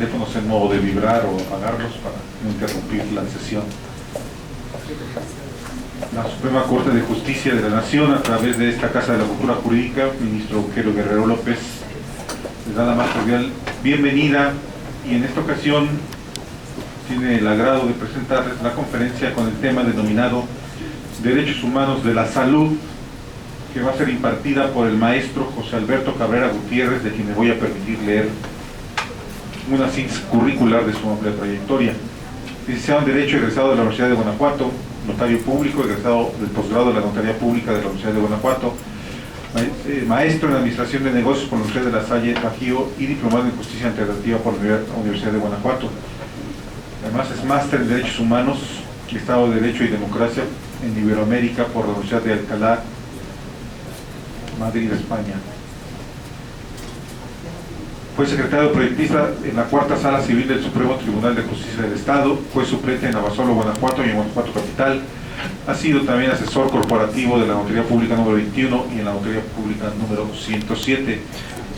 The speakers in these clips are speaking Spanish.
teléfonos en modo de vibrar o apagarlos para no interrumpir la sesión. La Suprema Corte de Justicia de la Nación, a través de esta Casa de la Cultura Jurídica, ministro Eugenio Guerrero López, les da la más cordial bienvenida, y en esta ocasión tiene el agrado de presentarles la conferencia con el tema denominado Derechos Humanos de la Salud, que va a ser impartida por el maestro José Alberto Cabrera Gutiérrez, de quien me voy a permitir leer una síntesis curricular de su amplia trayectoria. Licenciado en Derecho, egresado de la Universidad de Guanajuato, notario público, egresado del posgrado de la Notaría Pública de la Universidad de Guanajuato, maestro en Administración de Negocios por la Universidad de La Salle Bajío y diplomado en Justicia Integrativa por la Universidad de Guanajuato. Además es máster en Derechos Humanos, Estado de Derecho y Democracia en Iberoamérica por la Universidad de Alcalá, Madrid, España. Fue secretario proyectista en la Cuarta Sala Civil del Supremo Tribunal de Justicia del Estado, fue suplente en Abasolo, Guanajuato y en Guanajuato Capital. Ha sido también asesor corporativo de la Notaría Pública número 21 y en la Notaría Pública número 107.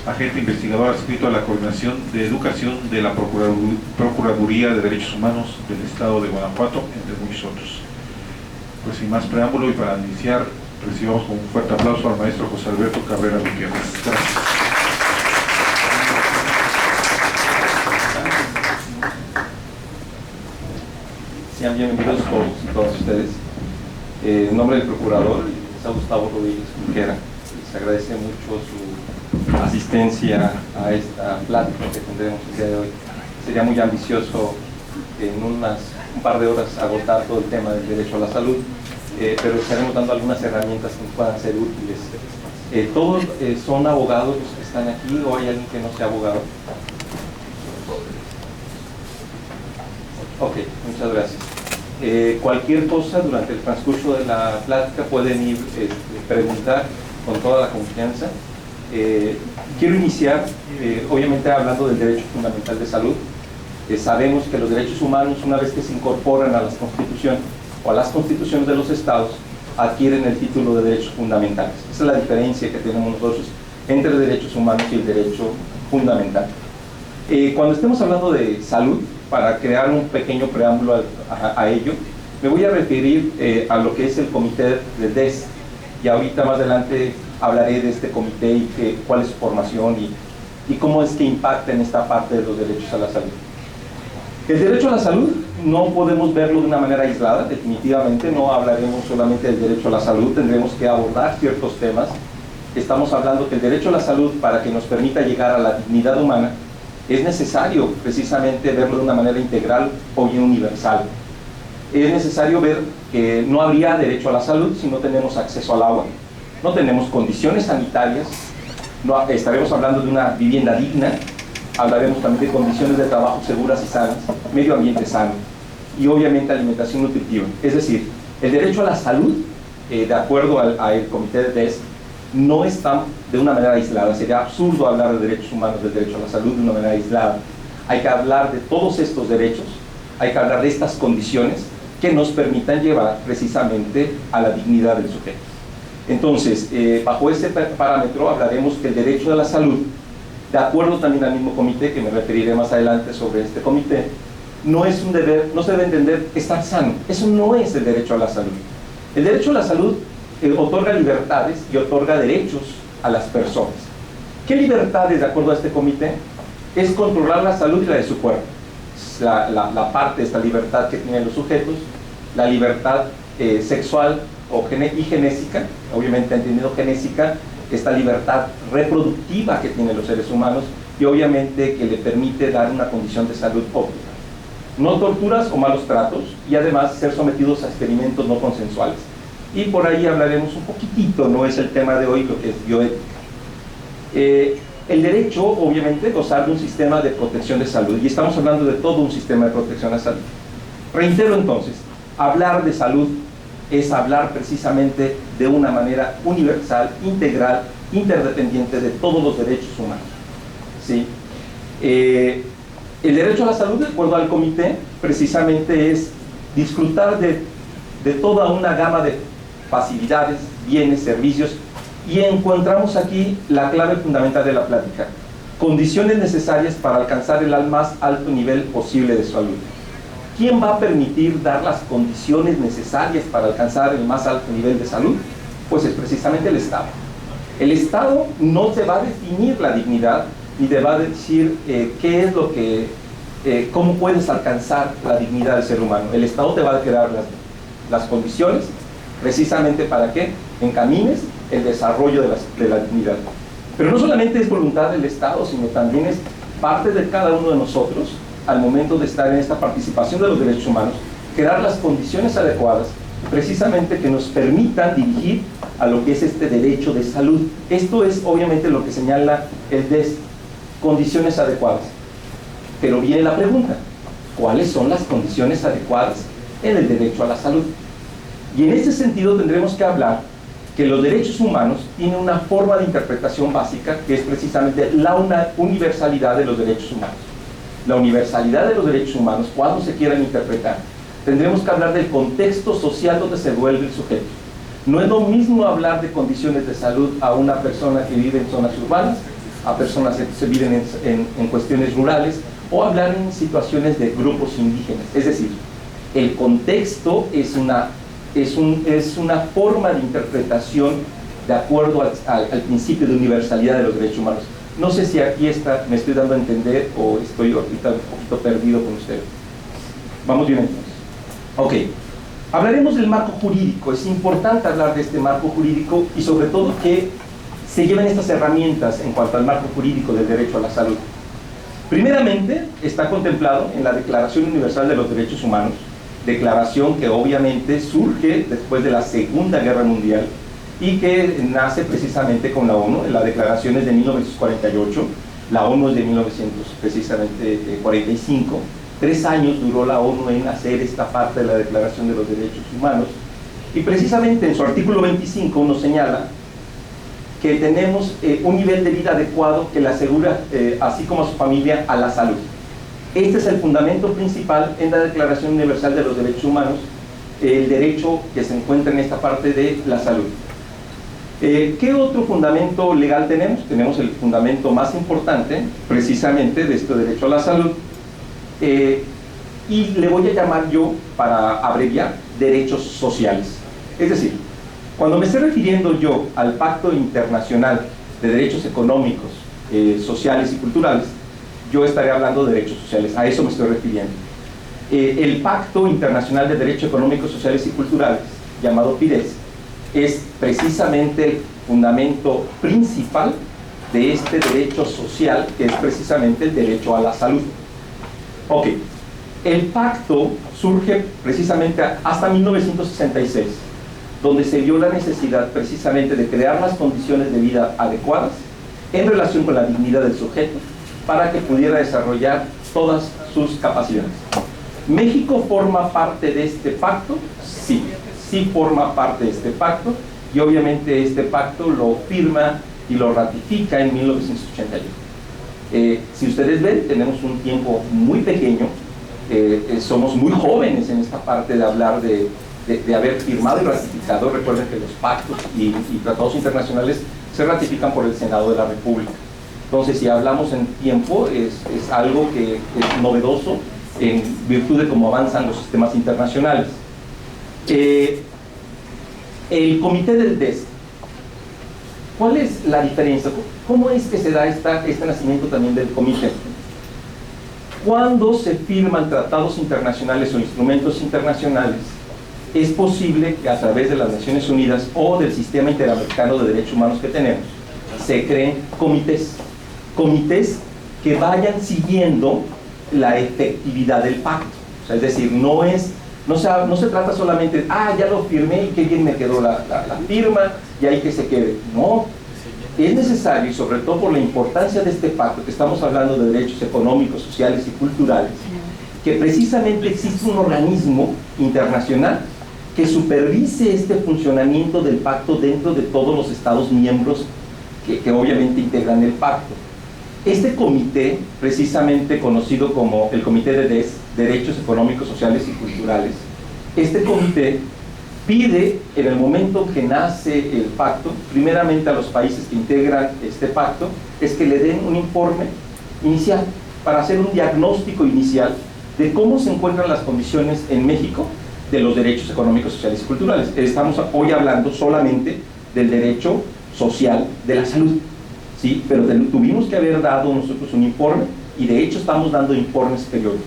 Agente investigador adscrito a la Coordinación de Educación de la Procuraduría de Derechos Humanos del Estado de Guanajuato, entre muchos otros. Pues sin más preámbulo, y para iniciar, recibamos con un fuerte aplauso al maestro José Alberto Cabrera Gutiérrez. Gracias. Sean bienvenidos todos ustedes. En nombre del procurador, Gustavo Rodríguez Junquera, les agradece mucho su asistencia a esta plática que tendremos el día de hoy. Sería muy ambicioso en un par de horas agotar todo el tema del derecho a la salud, pero estaremos dando algunas herramientas que nos puedan ser útiles. ¿Todos son abogados los que están aquí o hay alguien que no sea abogado? Ok, muchas gracias. Cualquier cosa durante el transcurso de la plática pueden ir preguntar con toda la confianza. Quiero iniciar, obviamente, hablando del derecho fundamental de salud. Sabemos que los derechos humanos, una vez que se incorporan a las constituciones o a las constituciones de los estados, adquieren el título de derechos fundamentales. Esa es la diferencia que tenemos nosotros entre derechos humanos y el derecho fundamental. Cuando estemos hablando de salud, para crear un pequeño preámbulo a ello, me voy a referir a lo que es el comité del DES, y ahorita más adelante hablaré de este comité y cuál es su formación y cómo es que impacta en esta parte de los derechos a la salud. El derecho a la salud no podemos verlo de una manera aislada, definitivamente no hablaremos solamente del derecho a la salud, tendremos que abordar ciertos temas. Estamos hablando que el derecho a la salud, para que nos permita llegar a la dignidad humana, es necesario precisamente verlo de una manera integral o bien universal. Es necesario ver que no habría derecho a la salud si no tenemos acceso al agua, no tenemos condiciones sanitarias, estaremos hablando de una vivienda digna, hablaremos también de condiciones de trabajo seguras y sanas, medio ambiente sano y obviamente alimentación nutritiva. Es decir, el derecho a la salud, de acuerdo al comité de DES, no están de una manera aislada. Sería absurdo hablar de derechos humanos, del derecho a la salud de una manera aislada. Hay que hablar de todos estos derechos, hay que hablar de estas condiciones que nos permitan llevar precisamente a la dignidad del sujeto. Entonces, bajo ese parámetro hablaremos que el derecho a la salud, de acuerdo también al mismo comité, que me referiré más adelante sobre este comité, no es un deber, no se debe entender estar sano. Eso no es el derecho a la salud. El derecho a la salud otorga libertades y otorga derechos a las personas. ¿Qué libertades, de acuerdo a este comité? Es controlar la salud y la de su cuerpo. La parte de esta libertad que tienen los sujetos, la libertad sexual y genésica, obviamente entendido genésica, esta libertad reproductiva que tienen los seres humanos y obviamente que le permite dar una condición de salud óptima. No torturas o malos tratos y además ser sometidos a experimentos no consensuales. Y por ahí hablaremos un poquitito, no es el tema de hoy, lo que es bioética. El derecho, obviamente, gozar de un sistema de protección de salud, y estamos hablando de todo un sistema de protección de salud. Reitero entonces, hablar de salud es hablar precisamente de una manera universal, integral, interdependiente de todos los derechos humanos. ¿Sí? El derecho a la salud, de acuerdo al comité, precisamente es disfrutar de toda una gama de facilidades, bienes, servicios, y encontramos aquí la clave fundamental de la plática. condiciones necesarias para alcanzar el más alto nivel posible de salud. ¿Quién va a permitir dar las condiciones necesarias para alcanzar el más alto nivel de salud? Pues es precisamente el Estado. El Estado no te va a definir la dignidad, ni te va a decir qué es lo que, cómo puedes alcanzar la dignidad del ser humano. El Estado te va a crear las condiciones, precisamente para que encamines el desarrollo de la dignidad. Pero no solamente es voluntad del Estado, sino también es parte de cada uno de nosotros, al momento de estar en esta participación de los derechos humanos, crear las condiciones adecuadas, precisamente que nos permitan dirigir a lo que es este derecho de salud. Esto es obviamente lo que señala el DES, condiciones adecuadas. Pero viene la pregunta, ¿cuáles son las condiciones adecuadas en el derecho a la salud? Y en este sentido tendremos que hablar que los derechos humanos tienen una forma de interpretación básica que es precisamente la universalidad de los derechos humanos. La universalidad de los derechos humanos, cuando se quieran interpretar, tendremos que hablar del contexto social donde se vuelve el sujeto. No es lo mismo hablar de condiciones de salud a una persona que vive en zonas urbanas, a personas que se viven en cuestiones rurales, o hablar en situaciones de grupos indígenas. Es decir, el contexto es una forma de interpretación de acuerdo al principio de universalidad de los derechos humanos. No sé si aquí me estoy dando a entender o estoy ahorita un poquito perdido con ustedes. ¿Vamos bien entonces? Ok. Hablaremos del marco jurídico. Es importante hablar de este marco jurídico y sobre todo que se lleven estas herramientas en cuanto al marco jurídico del derecho a la salud. Primeramente, está contemplado en la Declaración Universal de los Derechos Humanos, declaración que obviamente surge después de la Segunda Guerra Mundial y que nace precisamente con la ONU. La declaración es de 1948, la ONU es de 1945. 3 años duró la ONU en hacer esta parte de la Declaración de los Derechos Humanos, y precisamente en su artículo 25 nos señala que tenemos un nivel de vida adecuado que le asegura, así como a su familia, a la salud. Este es el fundamento principal en la Declaración Universal de los Derechos Humanos, el derecho que se encuentra en esta parte de la salud. ¿Qué otro fundamento legal tenemos? Tenemos el fundamento más importante, precisamente, de este derecho a la salud, y le voy a llamar yo, para abreviar, derechos sociales. Es decir, cuando me estoy refiriendo yo al Pacto Internacional de Derechos Económicos, Sociales y Culturales, yo estaré hablando de derechos sociales, a eso me estoy refiriendo. El Pacto Internacional de Derechos Económicos, Sociales y Culturales, llamado PIDES, es precisamente el fundamento principal de este derecho social, que es precisamente el derecho a la salud. Ok, el pacto surge precisamente hasta 1966, donde se vio la necesidad precisamente de crear las condiciones de vida adecuadas en relación con la dignidad del sujeto para que pudiera desarrollar todas sus capacidades. ¿México forma parte de este pacto? Sí, sí forma parte de este pacto, y obviamente este pacto lo firma y lo ratifica en 1981. Si ustedes ven, tenemos un tiempo muy pequeño, somos muy jóvenes en esta parte de hablar de haber firmado y ratificado. Recuerden que los pactos y tratados internacionales se ratifican por el Senado de la República. Entonces, si hablamos en tiempo, es algo que es novedoso en virtud de cómo avanzan los sistemas internacionales. El comité del DES, ¿cuál es la diferencia? ¿Cómo es que se da este nacimiento también del comité? Cuando se firman tratados internacionales o instrumentos internacionales, es posible que a través de las Naciones Unidas o del sistema interamericano de derechos humanos que tenemos, se creen comités que vayan siguiendo la efectividad del pacto. O sea, es decir, no se trata solamente de, ya lo firmé y qué bien me quedó la firma y ahí que se quede. No, es necesario, y sobre todo por la importancia de este pacto, que estamos hablando de derechos económicos, sociales y culturales, que precisamente existe un organismo internacional que supervise este funcionamiento del pacto dentro de todos los estados miembros que obviamente integran el pacto. Este comité, precisamente conocido como el Comité de DES, Derechos Económicos, Sociales y Culturales, este comité pide, en el momento que nace el pacto, primeramente a los países que integran este pacto, es que le den un informe inicial para hacer un diagnóstico inicial de cómo se encuentran las condiciones en México de los derechos económicos, sociales y culturales. Estamos hoy hablando solamente del derecho social de la salud, ¿sí? Pero tuvimos que haber dado nosotros un informe, y de hecho estamos dando informes periódicos.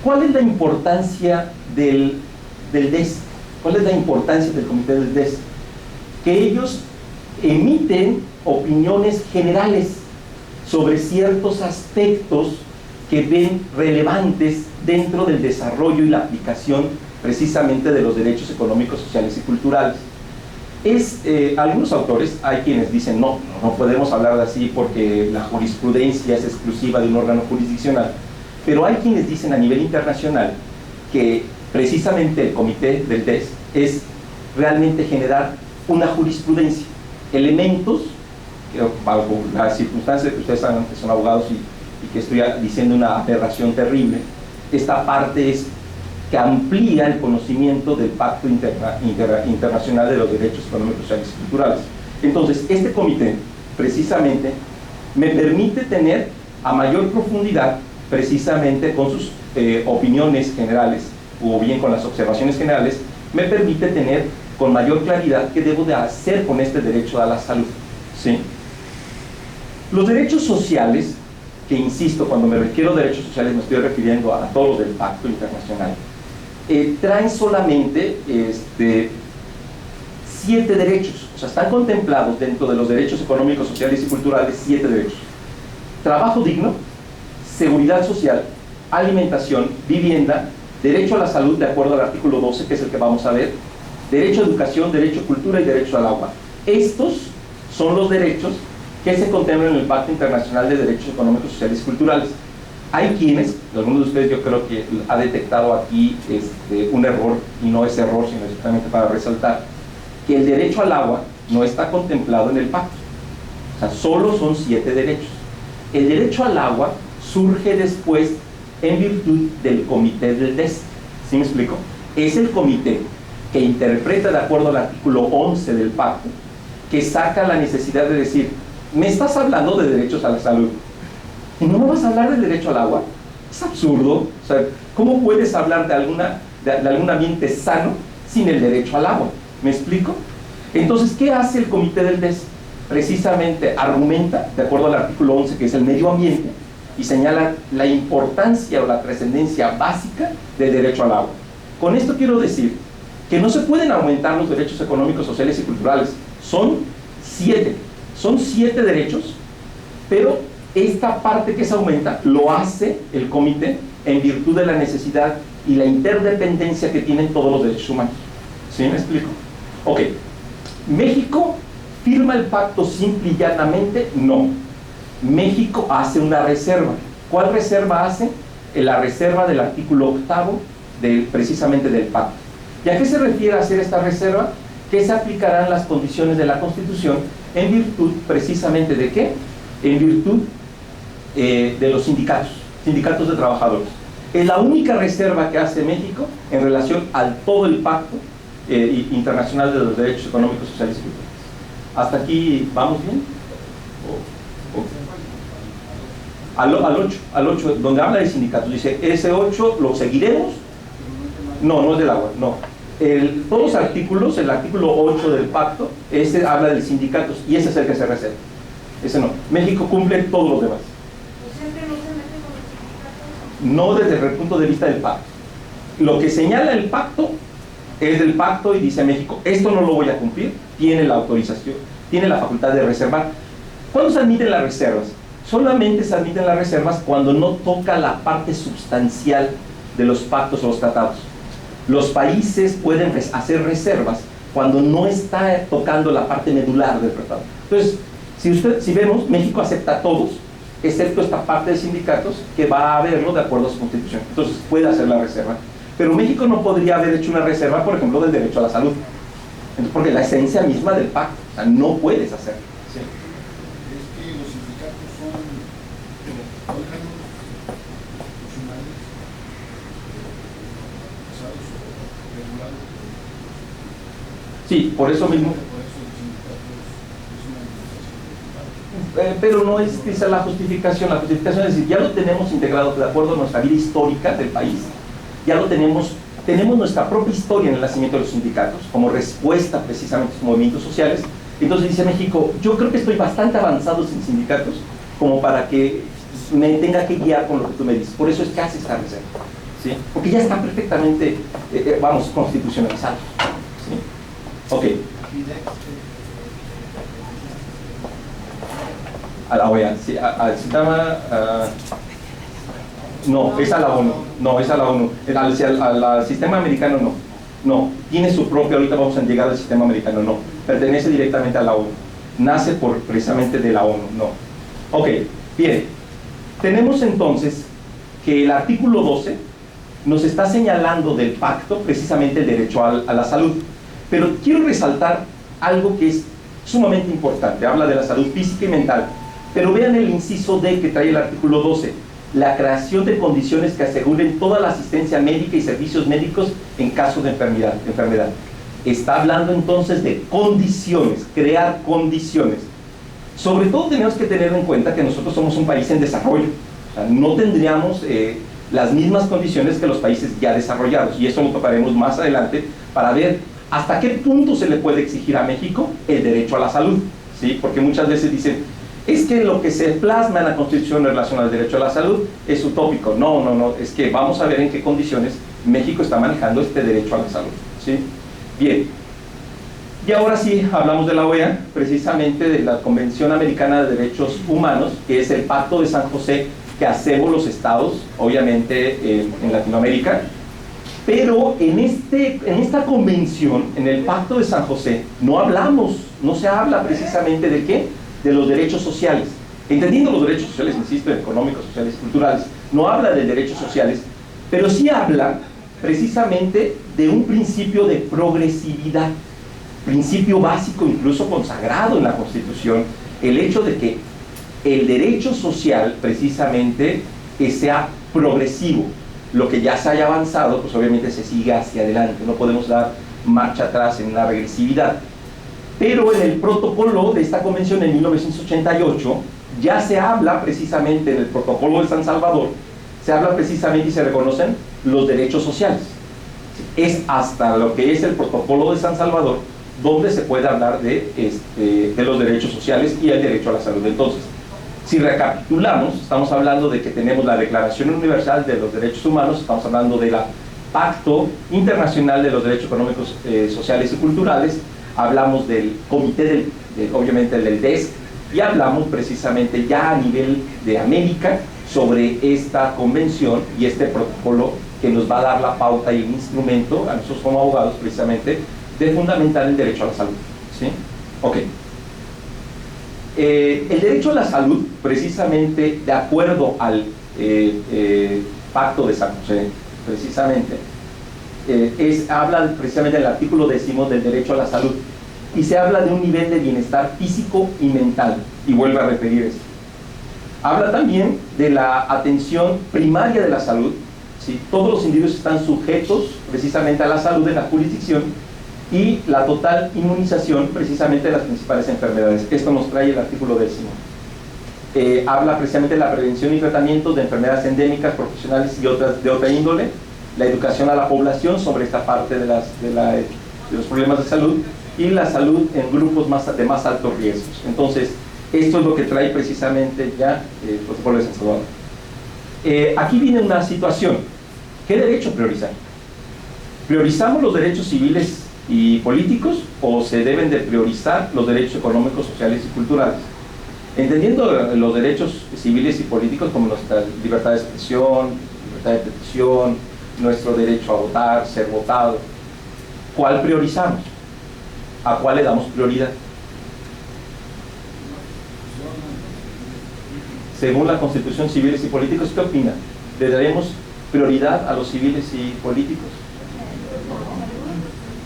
¿Cuál es la importancia del DES? ¿Cuál es la importancia del comité del DES? Que ellos emiten opiniones generales sobre ciertos aspectos que ven relevantes dentro del desarrollo y la aplicación precisamente de los derechos económicos, sociales y culturales. Algunos autores, hay quienes dicen no podemos hablar de así porque la jurisprudencia es exclusiva de un órgano jurisdiccional, pero hay quienes dicen a nivel internacional que precisamente el comité del DES es realmente generar una jurisprudencia, elementos que, bajo las circunstancias que ustedes saben que son abogados y que estoy diciendo una aberración terrible, esta parte es que amplía el conocimiento del Pacto Internacional de los Derechos Económicos, Sociales y Culturales. Entonces, este comité, precisamente, me permite tener a mayor profundidad, precisamente con sus opiniones generales, o bien con las observaciones generales, me permite tener con mayor claridad qué debo de hacer con este derecho a la salud, ¿sí? Los derechos sociales, que insisto, cuando me refiero a derechos sociales me estoy refiriendo a todos los del Pacto Internacional, traen solamente 7 derechos, o sea, están contemplados dentro de los derechos económicos, sociales y culturales 7 derechos: trabajo digno, seguridad social, alimentación, vivienda, derecho a la salud de acuerdo al artículo 12, que es el que vamos a ver, derecho a educación, derecho a cultura y derecho al agua. Estos son los derechos que se contemplan en el Pacto Internacional de Derechos Económicos, Sociales y Culturales. Hay quienes, algunos de ustedes yo creo que ha detectado aquí un error, y no es error, sino exactamente para resaltar, que el derecho al agua no está contemplado en el pacto. O sea, solo son 7 derechos. El derecho al agua surge después en virtud del comité del DES. ¿Sí me explico? Es el comité que interpreta de acuerdo al artículo 11 del pacto, que saca la necesidad de decir, me estás hablando de derechos a la salud, ¿y no me vas a hablar del derecho al agua? Es absurdo. O sea, ¿cómo puedes hablar de algún ambiente sano sin el derecho al agua? ¿Me explico? Entonces, ¿qué hace el comité del DES? Precisamente argumenta, de acuerdo al artículo 11, que es el medio ambiente, y señala la importancia o la trascendencia básica del derecho al agua. Con esto quiero decir que no se pueden aumentar los derechos económicos, sociales y culturales. Son 7 derechos, pero esta parte que se aumenta lo hace el comité en virtud de la necesidad y la interdependencia que tienen todos los derechos humanos. ¿Sí me explico? Ok. ¿México firma el pacto simple y llanamente? No. México hace una reserva. ¿Cuál reserva hace? La reserva del artículo 8 precisamente del pacto. ¿Y a qué se refiere a hacer esta reserva? Que se aplicarán las condiciones de la Constitución en virtud precisamente de ¿qué? En virtud de los sindicatos de trabajadores. Es la única reserva que hace México en relación al todo el pacto internacional de los derechos económicos, sociales y culturales. ¿Hasta aquí vamos bien? Al 8, donde habla de sindicatos, dice, ese 8 lo seguiremos. No es del agua, no. Todos los artículos, el artículo 8 del pacto, ese habla de sindicatos y ese es el que se reserva. Ese no. México cumple todos los demás. No desde el punto de vista del pacto. Lo que señala el pacto es del pacto y dice México, esto no lo voy a cumplir, tiene la autorización, tiene la facultad de reservar. ¿Cuándo se admiten las reservas? Solamente se admiten las reservas cuando no toca la parte sustancial de los pactos o los tratados. Los países pueden hacer reservas cuando no está tocando la parte medular del tratado. Entonces, si vemos, México acepta a todos, excepto esta parte de sindicatos, que va a verlo de acuerdo a su constitución. Entonces, puede hacer la reserva. Pero México no podría haber hecho una reserva, por ejemplo, del derecho a la salud. Entonces, porque la esencia misma del pacto, o sea, no puedes hacerlo. ¿Sí? Es que los sindicatos son órganos funcionales pesados o regulados. Sí, por eso mismo. Por eso el sindicato es una organización de pero no es esa la justificación. La justificación es decir, ya lo tenemos integrado de acuerdo a nuestra vida histórica del país, ya lo tenemos nuestra propia historia en el nacimiento de los sindicatos, como respuesta precisamente a los movimientos sociales. Entonces dice México, yo creo que estoy bastante avanzado sin sindicatos, como para que me tenga que guiar con lo que tú me dices. Por eso es que hace esta reserva, ¿sí? Porque ya está perfectamente, constitucionalizado, ¿sí? Ok. A la OEA, sí, se llama... no, es a la ONU, no, es a la ONU. Al sistema americano no. No, tiene su propio, ahorita vamos a llegar al sistema americano, no. Pertenece directamente a la ONU. Nace precisamente de la ONU, no. Ok, bien. Tenemos entonces que el artículo 12 nos está señalando del pacto precisamente el derecho a la salud. Pero quiero resaltar algo que es sumamente importante. Habla de la salud física y mental. Pero vean el inciso D que trae el artículo 12. La creación de condiciones que aseguren toda la asistencia médica y servicios médicos en caso de enfermedad. Está hablando entonces de condiciones, crear condiciones. Sobre todo tenemos que tener en cuenta que nosotros somos un país en desarrollo. O sea, no tendríamos las mismas condiciones que los países ya desarrollados, y eso lo tocaremos más adelante para ver hasta qué punto se le puede exigir a México el derecho a la salud, ¿sí? Porque muchas veces dicen, es que lo que se plasma en la Constitución en relación al derecho a la salud es utópico. No, es que vamos a ver en qué condiciones México está manejando este derecho a la salud, ¿sí? Bien, y ahora sí hablamos de la OEA, precisamente de la Convención Americana de Derechos Humanos, que es el Pacto de San José que hacemos los estados, obviamente en Latinoamérica. Pero en esta convención, en el Pacto de San José, no se habla precisamente de qué, de los derechos sociales, entendiendo los derechos sociales, insisto, económicos, sociales y culturales. No habla de derechos sociales, pero sí habla precisamente de un principio de progresividad, principio básico incluso consagrado en la Constitución, el hecho de que el derecho social precisamente sea progresivo. Lo que ya se haya avanzado, pues obviamente se sigue hacia adelante, no podemos dar marcha atrás en la regresividad. Pero en el protocolo de esta convención en 1988 ya se habla precisamente, en el protocolo de San Salvador, se habla precisamente y se reconocen los derechos sociales. Es hasta lo que es el protocolo de San Salvador donde se puede hablar de los derechos sociales y el derecho a la salud. Entonces, si recapitulamos, estamos hablando de que tenemos la Declaración Universal de los Derechos Humanos, estamos hablando del Pacto Internacional de los Derechos Económicos, Sociales y Culturales, hablamos del comité, obviamente del DESC, y hablamos precisamente ya a nivel de América sobre esta convención y este protocolo que nos va a dar la pauta y el instrumento a nosotros como abogados precisamente de fundamentar el derecho a la salud, ¿sí? Ok. El derecho a la salud, precisamente de acuerdo al Pacto de San José, precisamente, habla precisamente del artículo 10 del derecho a la salud, y se habla de un nivel de bienestar físico y mental, y vuelve a repetir esto. Habla también de la atención primaria de la salud, ¿sí? Todos los individuos están sujetos precisamente a la salud de la jurisdicción, y la total inmunización precisamente de las principales enfermedades. Esto nos trae el artículo 10. Habla precisamente de la prevención y tratamiento de enfermedades endémicas, profesionales y otras de otra índole, la educación a la población sobre esta parte de los problemas de salud, y la salud en grupos de más altos riesgos. Entonces, esto es lo que trae precisamente ya el protocolo de San Salvador. Aquí viene una situación. ¿Qué derecho priorizar? ¿Priorizamos los derechos civiles y políticos o se deben de priorizar los derechos económicos, sociales y culturales? Entendiendo los derechos civiles y políticos como nuestra libertad de expresión, libertad de petición, nuestro derecho a votar, ser votado, ¿cuál priorizamos? ¿A cuál le damos prioridad? Según la Constitución, civiles y políticos, ¿qué opina? ¿Le daremos prioridad a los civiles y políticos?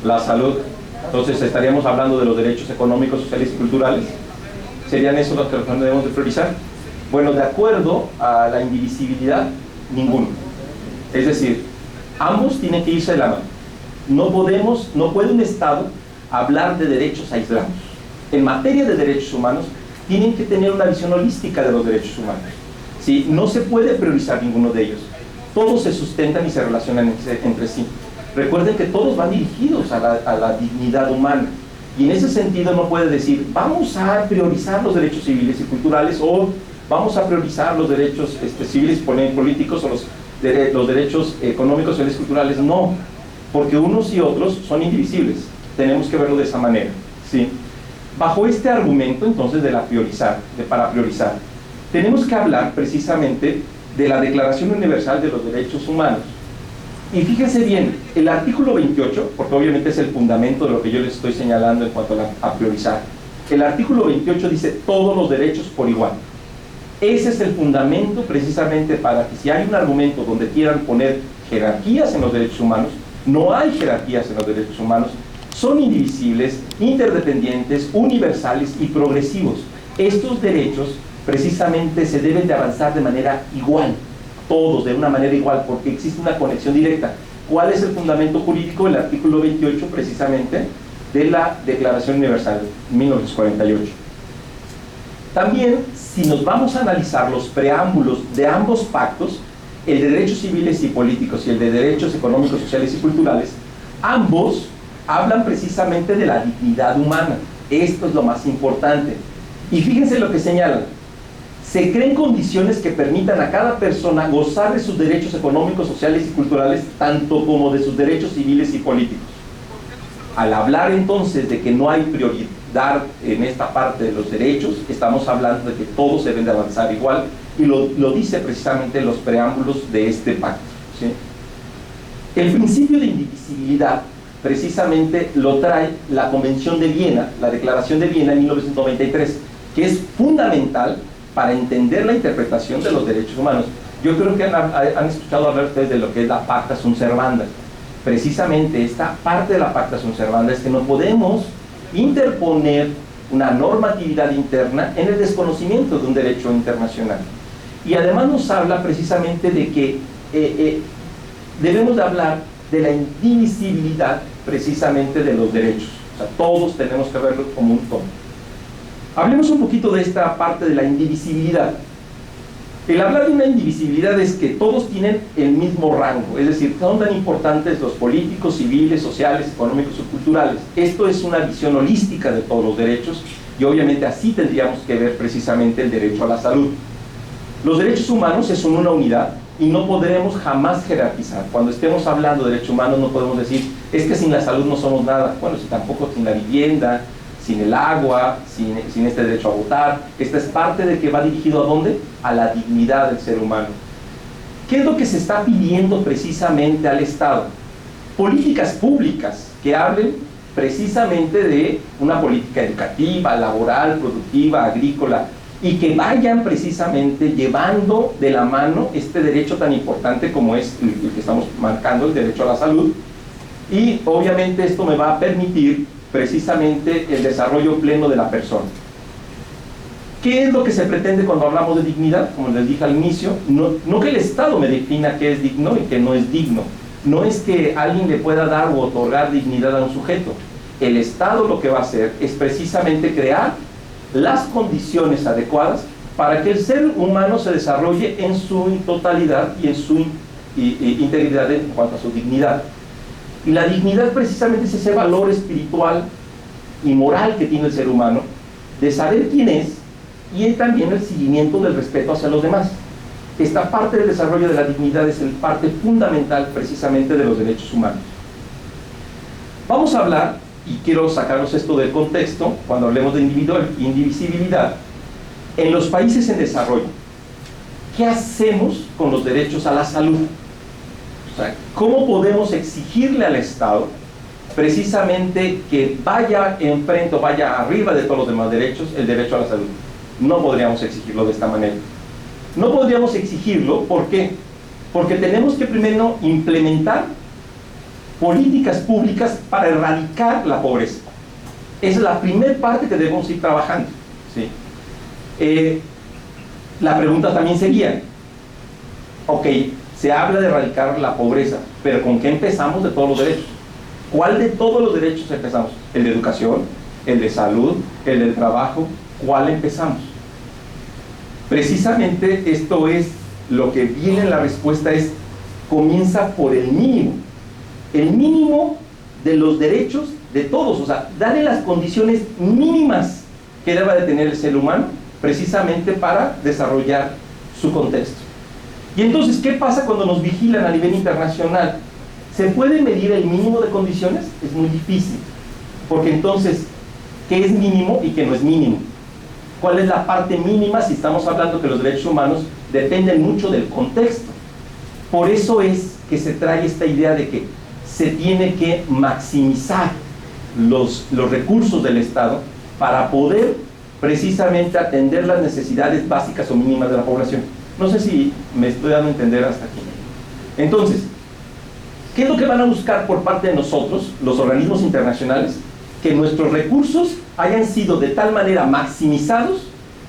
La salud. Entonces estaríamos hablando de los derechos económicos, sociales y culturales. ¿Serían esos los que debemos de priorizar? Bueno, de acuerdo a la indivisibilidad, ninguno. Es decir, ambos tienen que irse de la mano. No puede un Estado hablar de derechos aislados. En materia de derechos humanos tienen que tener una visión holística de los derechos humanos. ¿Sí? No se puede priorizar ninguno de ellos. Todos se sustentan y se relacionan entre sí. Recuerden que todos van dirigidos a la dignidad humana. Y en ese sentido no puede decir, vamos a priorizar los derechos civiles y culturales, o vamos a priorizar los derechos civiles y políticos, o los derechos económicos, sociales y culturales. No, porque unos y otros son indivisibles. Tenemos que verlo de esa manera, ¿sí? Bajo este argumento, entonces, para priorizar, tenemos que hablar precisamente de la Declaración Universal de los Derechos Humanos. Y fíjense bien, el artículo 28, porque obviamente es el fundamento de lo que yo les estoy señalando en cuanto a priorizar, el artículo 28 dice todos los derechos por igual. Ese es el fundamento precisamente para que si hay un argumento donde quieran poner jerarquías en los derechos humanos, no hay jerarquías en los derechos humanos, son indivisibles, interdependientes, universales y progresivos. Estos derechos precisamente se deben de avanzar de manera igual, todos de una manera igual, porque existe una conexión directa. ¿Cuál es el fundamento jurídico? El artículo 28 precisamente de la Declaración Universal de 1948. También, si nos vamos a analizar los preámbulos de ambos pactos, el de derechos civiles y políticos y el de derechos económicos, sociales y culturales, ambos hablan precisamente de la dignidad humana. Esto es lo más importante. Y fíjense lo que señalan. Se creen condiciones que permitan a cada persona gozar de sus derechos económicos, sociales y culturales, tanto como de sus derechos civiles y políticos. Al hablar entonces de que no hay prioridad en esta parte de los derechos, estamos hablando de que todos deben de avanzar igual, y lo dice precisamente los preámbulos de este pacto, ¿sí? El principio de indivisibilidad precisamente lo trae la Convención de Viena, la Declaración de Viena en 1993, que es fundamental para entender la interpretación de los derechos humanos. Yo creo que han escuchado hablar ustedes de lo que es la Pacta Sunt Servanda. Precisamente esta parte de la Pacta Sunt Servanda es que no podemos interponer una normatividad interna en el desconocimiento de un derecho internacional. Y además nos habla precisamente de que debemos de hablar de la indivisibilidad precisamente de los derechos. O sea, todos tenemos que verlo como un todo. Hablemos un poquito de esta parte de la indivisibilidad. El hablar de una indivisibilidad es que todos tienen el mismo rango, es decir, son tan importantes los políticos, civiles, sociales, económicos o culturales. Esto es una visión holística de todos los derechos, y obviamente así tendríamos que ver precisamente el derecho a la salud. Los derechos humanos son una unidad y no podremos jamás jerarquizar. Cuando estemos hablando de derechos humanos no podemos decir, es que sin la salud no somos nada. Bueno, si tampoco sin la vivienda, sin el agua, sin este derecho a votar. Esta es parte de que va dirigido ¿a dónde? A la dignidad del ser humano. ¿Qué es lo que se está pidiendo precisamente al Estado? Políticas públicas que hablen precisamente de una política educativa, laboral, productiva, agrícola, y que vayan precisamente llevando de la mano este derecho tan importante como es el que estamos marcando, el derecho a la salud. Y obviamente esto me va a permitir precisamente el desarrollo pleno de la persona. ¿Qué es lo que se pretende cuando hablamos de dignidad? Como les dije al inicio, no que el Estado me defina qué es digno y qué no es digno. No es que alguien le pueda dar o otorgar dignidad a un sujeto. El Estado lo que va a hacer es precisamente crear las condiciones adecuadas para que el ser humano se desarrolle en su totalidad y en su integridad en cuanto a su dignidad. Y la dignidad precisamente es ese valor espiritual y moral que tiene el ser humano, de saber quién es, y también el seguimiento del respeto hacia los demás. Esta parte del desarrollo de la dignidad es la parte fundamental precisamente de los derechos humanos. Vamos a hablar, y quiero sacaros esto del contexto, cuando hablemos de indivisibilidad, en los países en desarrollo. ¿Qué hacemos con los derechos a la salud? O sea, ¿cómo podemos exigirle al Estado precisamente que vaya enfrente o vaya arriba de todos los demás derechos el derecho a la salud? No podríamos exigirlo de esta manera. No podríamos exigirlo, ¿por qué? Porque tenemos que primero implementar políticas públicas para erradicar la pobreza. Esa es la primera parte que debemos ir trabajando, ¿sí? La pregunta también sería, ok, se habla de erradicar la pobreza, pero ¿con qué empezamos de todos los derechos? ¿Cuál de todos los derechos empezamos? ¿El de educación? ¿El de salud? ¿El del trabajo? ¿cuál empezamos? Precisamente esto es lo que viene en la respuesta, es comienza por el mínimo de los derechos de todos, o sea, darle las condiciones mínimas que deba de tener el ser humano precisamente para desarrollar su contexto. Y entonces, ¿qué pasa cuando nos vigilan a nivel internacional? ¿Se puede medir el mínimo de condiciones? Es muy difícil, porque entonces, ¿qué es mínimo y qué no es mínimo? ¿Cuál es la parte mínima si estamos hablando que los derechos humanos dependen mucho del contexto? Por eso es que se trae esta idea de que se tiene que maximizar los recursos del Estado para poder precisamente atender las necesidades básicas o mínimas de la población. No sé si me estoy dando a entender hasta aquí. Entonces, ¿qué es lo que van a buscar por parte de nosotros, los organismos internacionales? Que nuestros recursos hayan sido de tal manera maximizados,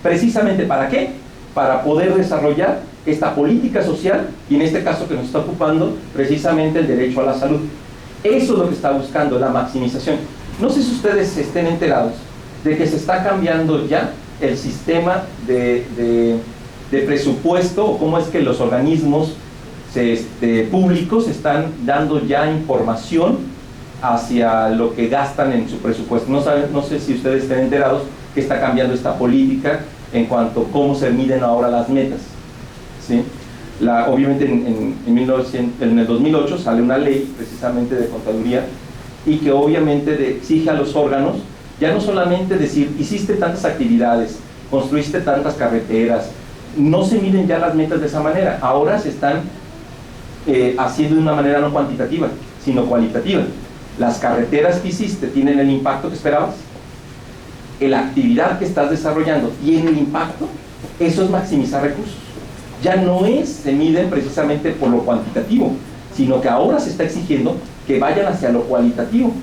precisamente ¿para qué? Para poder desarrollar esta política social, y en este caso que nos está ocupando precisamente el derecho a la salud. Eso es lo que está buscando, la maximización. No sé si ustedes estén enterados de que se está cambiando ya el sistema de presupuesto, o cómo es que los organismos públicos están dando ya información hacia lo que gastan en su presupuesto. No sé si ustedes estén enterados que está cambiando esta política en cuanto a cómo se miden ahora las metas, ¿sí? Obviamente en el 2008 sale una ley precisamente de contaduría, y que obviamente exige a los órganos ya no solamente decir hiciste tantas actividades, construiste tantas carreteras. No se miden ya las metas de esa manera, ahora se están haciendo de una manera no cuantitativa, sino cualitativa. Las carreteras que hiciste tienen el impacto que esperabas, la actividad que estás desarrollando tiene el impacto. Eso es maximizar recursos. Ya no se miden precisamente por lo cuantitativo, sino que ahora se está exigiendo que vayan hacia lo cualitativo.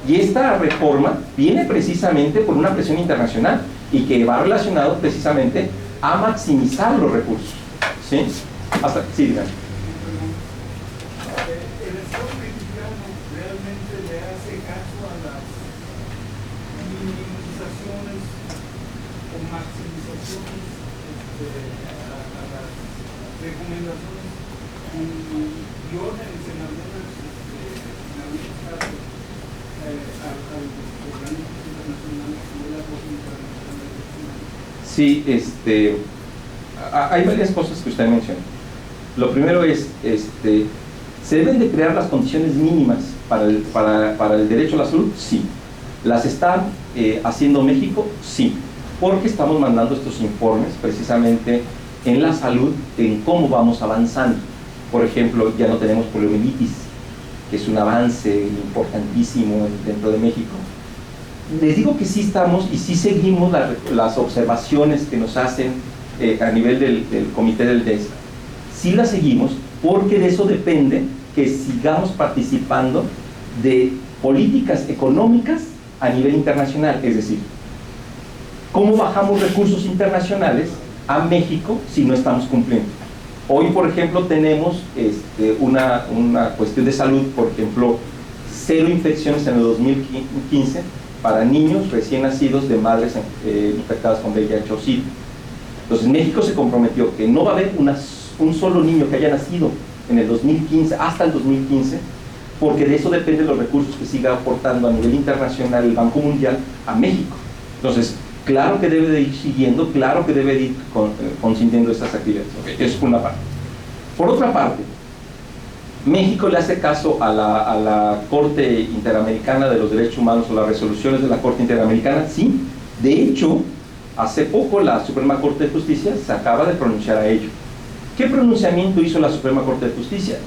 Y esta reforma viene precisamente por una presión internacional y que va relacionado precisamente a maximizar los recursos, ¿sí? Hasta, sí, díganme. ¿El Estado mexicano realmente le hace caso a las minimizaciones o maximizaciones, a las recomendaciones y órdenes en algunos casos a los organismos internacionales como la Corte Interamericana de Derechos Humanos? Sí, hay varias cosas que usted menciona. Lo primero es, ¿se deben de crear las condiciones mínimas para el derecho a la salud? Sí. ¿Las está haciendo México? Sí. Porque estamos mandando estos informes precisamente en la salud, en cómo vamos avanzando. Por ejemplo, ya no tenemos poliomielitis, que es un avance importantísimo dentro de México. Les digo que sí estamos y sí seguimos las observaciones que nos hacen a nivel del comité del DESC. Sí las seguimos, porque de eso depende que sigamos participando de políticas económicas a nivel internacional. Es decir, ¿cómo bajamos recursos internacionales a México si no estamos cumpliendo? Hoy, por ejemplo, tenemos una cuestión de salud, por ejemplo, 0 infecciones en el 2015 para niños recién nacidos de madres infectadas con VIH o SIDA. Entonces México se comprometió que no va a haber un solo niño que haya nacido en el 2015, hasta el 2015, porque de eso dependen los recursos que siga aportando a nivel internacional el Banco Mundial a México. Entonces, claro que debe de ir siguiendo, claro que debe de ir consintiendo estas actividades. Okay, eso es por una parte. Por otra parte, México le hace caso a la Corte Interamericana de los Derechos Humanos, o las resoluciones de la Corte Interamericana, sí. De hecho, hace poco la Suprema Corte de Justicia se acaba de pronunciar a ello. ¿Qué pronunciamiento hizo la Suprema Corte de Justicia?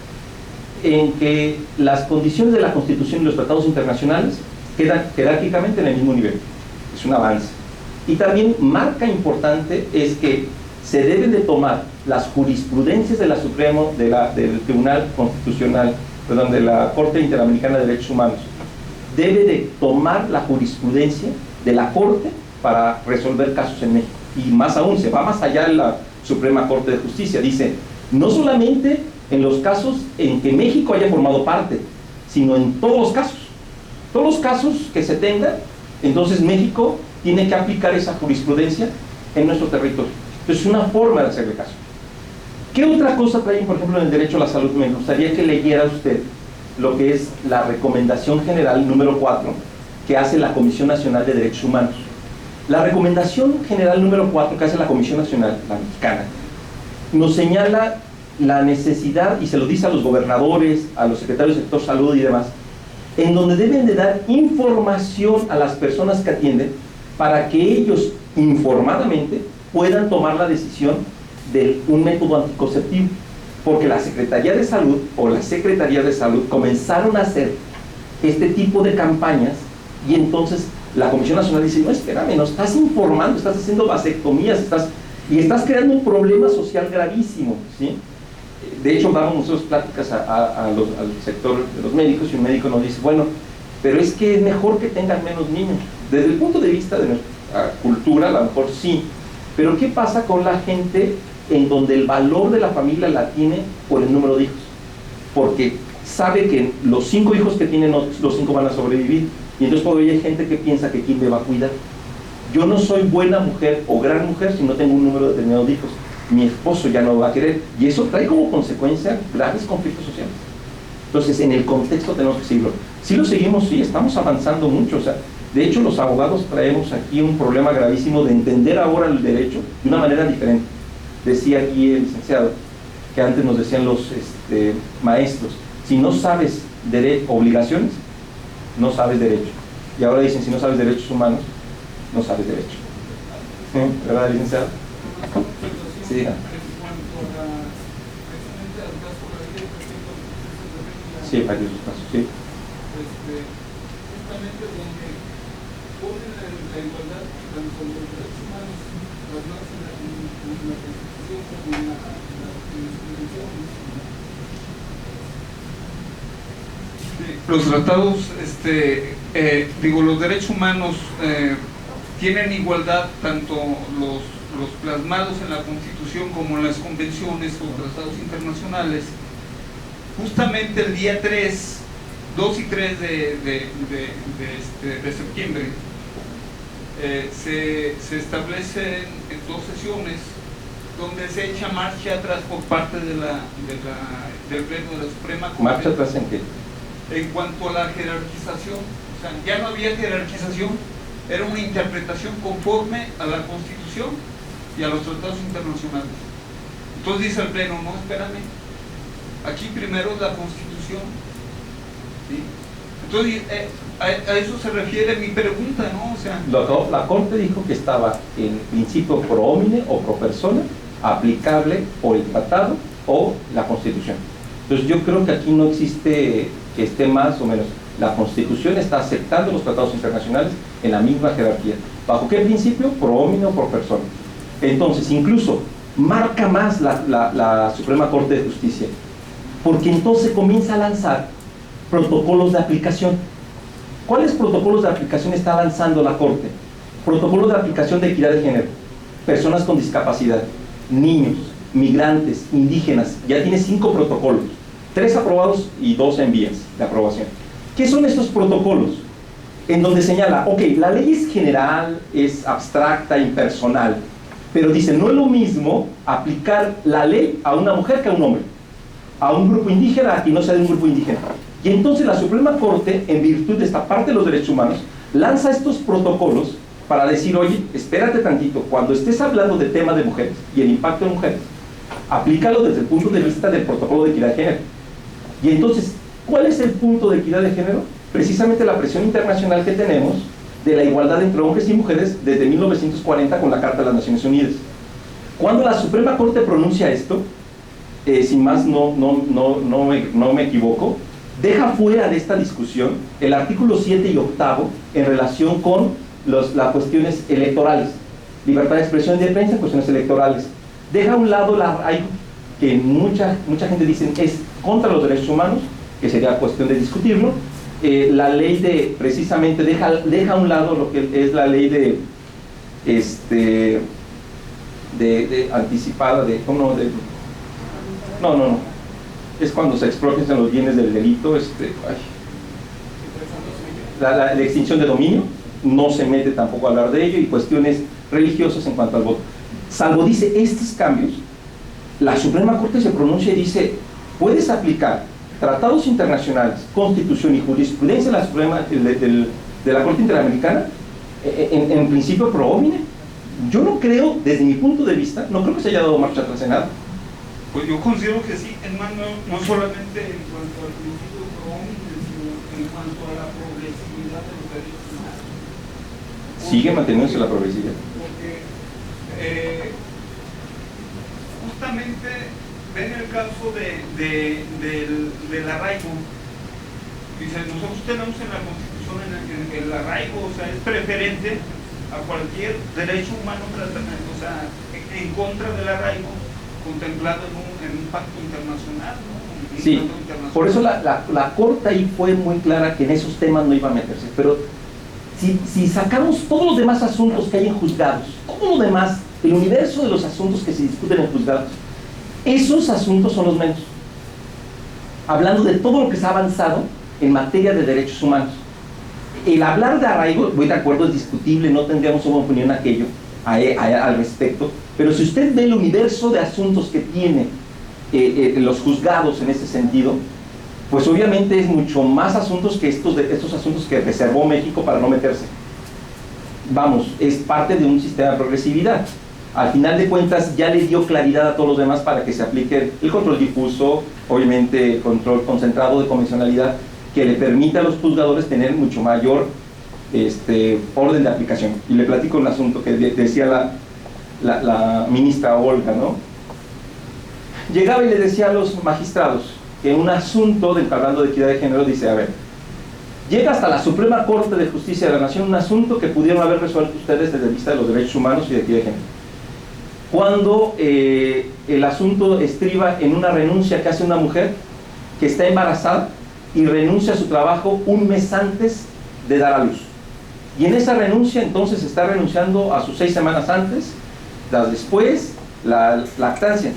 En que las condiciones de la Constitución y los tratados internacionales quedan jerárquicamente en el mismo nivel. Es un avance. Y también marca importante es que se deben de tomar las jurisprudencias de la del Tribunal Constitucional, perdón, de la Corte Interamericana de Derechos Humanos. Debe de tomar la jurisprudencia de la Corte para resolver casos en México. Y más aún, se va más allá de la Suprema Corte de Justicia. Dice, no solamente en los casos en que México haya formado parte, sino en todos los casos. Todos los casos que se tengan, entonces México tiene que aplicar esa jurisprudencia en nuestro territorio. Entonces, es una forma de hacerle caso. ¿Qué otra cosa traen, por ejemplo, en el derecho a la salud? Me gustaría que leyera usted lo que es la recomendación general número 4 que hace la Comisión Nacional de Derechos Humanos. La recomendación general número 4 que hace la Comisión Nacional, la mexicana, nos señala la necesidad, y se lo dice a los gobernadores, a los secretarios del sector salud y demás, en donde deben de dar información a las personas que atienden para que ellos informadamente puedan tomar la decisión de un método anticonceptivo, porque la Secretaría de Salud o la Secretaría de Salud comenzaron a hacer este tipo de campañas, y entonces la Comisión Nacional dice, no, espérame, no estás informando, estás haciendo vasectomías, y estás creando un problema social gravísimo, ¿sí? De hecho, damos nosotros pláticas al sector de los médicos, y un médico nos dice, bueno, pero es que es mejor que tengan menos niños. Desde el punto de vista de nuestra cultura, a lo mejor sí, pero ¿qué pasa con la gente en donde el valor de la familia la tiene por el número de hijos? Porque sabe que los 5 hijos que tienen, los 5 van a sobrevivir, y entonces todavía hay gente que piensa que quién me va a cuidar. Yo no soy buena mujer o gran mujer si no tengo un número determinado de hijos. Mi esposo ya no va a querer, y eso trae como consecuencia graves conflictos sociales. Entonces, en el contexto tenemos que seguirlo. Si lo seguimos, sí, estamos avanzando mucho. O sea, de hecho, los abogados traemos aquí un problema gravísimo de entender ahora el derecho de una manera diferente. Decía aquí el licenciado, que antes nos decían los maestros, si no sabes obligaciones, no sabes derecho. Y ahora dicen, si no sabes derechos humanos, no sabes derecho. ¿Verdad, licenciado? Sí, diga. Sí, varios casos, sí. Justamente donde ponen la igualdad tanto en los derechos humanos, plasmados en la Constitución como en las convenciones. Los tratados, los derechos humanos tienen igualdad tanto los plasmados en la Constitución como en las convenciones o tratados internacionales. Justamente el día 2 y 3 de septiembre se establecen 2 sesiones donde se echa marcha atrás por parte del Pleno de la Suprema Corte. ¿Marcha atrás en qué? En cuanto a la jerarquización, o sea, ya no había jerarquización, era una interpretación conforme a la Constitución y a los tratados internacionales. Entonces dice el Pleno, no, espérame, aquí primero es la Constitución, ¿sí? Entonces a eso se refiere mi pregunta, ¿no? O sea, la Corte dijo que estaba en principio pro homine o pro persona, aplicable por el tratado o la Constitución. Entonces yo creo que aquí no existe que esté más o menos. La Constitución está aceptando los tratados internacionales en la misma jerarquía. ¿Bajo qué principio? Pro homine o pro persona. Entonces, incluso marca más la Suprema Corte de Justicia, porque entonces comienza a lanzar protocolos de aplicación. ¿Cuáles protocolos de aplicación está lanzando la Corte? Protocolos de aplicación de equidad de género, personas con discapacidad, niños, migrantes, indígenas. Ya tiene 5 protocolos, 3 aprobados y 2 en vías de aprobación. ¿Qué son estos protocolos? En donde señala, ok, la ley es general, es abstracta, impersonal, pero dice, no es lo mismo aplicar la ley a una mujer que a un hombre, a un grupo indígena a quien no sea de un grupo indígena. Y entonces la Suprema Corte, en virtud de esta parte de los derechos humanos, lanza estos protocolos para decir, oye, espérate tantito, cuando estés hablando del tema de mujeres y el impacto de mujeres, aplícalo desde el punto de vista del protocolo de equidad de género. Y entonces, ¿cuál es el punto de equidad de género? Precisamente la presión internacional que tenemos de la igualdad entre hombres y mujeres desde 1940 con la Carta de las Naciones Unidas. Cuando la Suprema Corte pronuncia esto, sin más no me equivoco, deja fuera de esta discusión el artículo 7 y 8 en relación con las cuestiones electorales, libertad de expresión y de prensa, cuestiones electorales. Deja a un lado que mucha gente dice es contra los derechos humanos, que sería cuestión de discutirlo. La ley precisamente deja a un lado lo que es la ley de anticipada, no, es cuando se expropian los bienes del delito, la extinción de dominio, no se mete tampoco a hablar de ello, y cuestiones religiosas en cuanto al voto. Salvo dice, estos cambios, la Suprema Corte se pronuncia y dice, puedes aplicar tratados internacionales, constitución y jurisprudencia de la Suprema, de la Corte Interamericana, en principio pro homine. Yo no creo, desde mi punto de vista, no creo que se haya dado marcha atrás en nada. Pues yo considero que sí, hermano, no solamente en cuanto al principio pro homine, sino en cuanto a la progresividad de los derechos humanos. Sigue manteniéndose la progresividad. Porque justamente ven el caso del arraigo. Dice, nosotros tenemos en la Constitución el arraigo, o sea, es preferente a cualquier derecho humano, o sea, en contra del arraigo contemplado en un pacto internacional, ¿no? Sí, por eso la Corte ahí fue muy clara que en esos temas no iba a meterse, pero si sacamos todos los demás asuntos que hay en juzgados, todo lo demás, el universo de los asuntos que se discuten en juzgados, esos asuntos son los menos. Hablando de todo lo que se ha avanzado en materia de derechos humanos. El hablar de arraigo, voy de acuerdo, es discutible, no tendríamos una opinión al respecto, pero si usted ve el universo de asuntos que tiene los juzgados en ese sentido, pues obviamente es mucho más asuntos que estos asuntos que reservó México para no meterse. Vamos, es parte de un sistema de progresividad. Al final de cuentas ya le dio claridad a todos los demás para que se aplique el control difuso, obviamente el control concentrado de convencionalidad, que le permita a los juzgadores tener mucho mayor orden de aplicación. Y le platico un asunto que decía la ministra Olga, ¿no? Llegaba y le decía a los magistrados que un asunto, hablando de equidad de género, dice, a ver, llega hasta la Suprema Corte de Justicia de la Nación un asunto que pudieron haber resuelto ustedes desde la vista de los derechos humanos y de equidad de género. Cuando el asunto estriba en una renuncia que hace una mujer que está embarazada y renuncia a su trabajo un mes antes de dar a luz. Y en esa renuncia entonces está renunciando a sus 6 semanas antes, las después, la lactancia.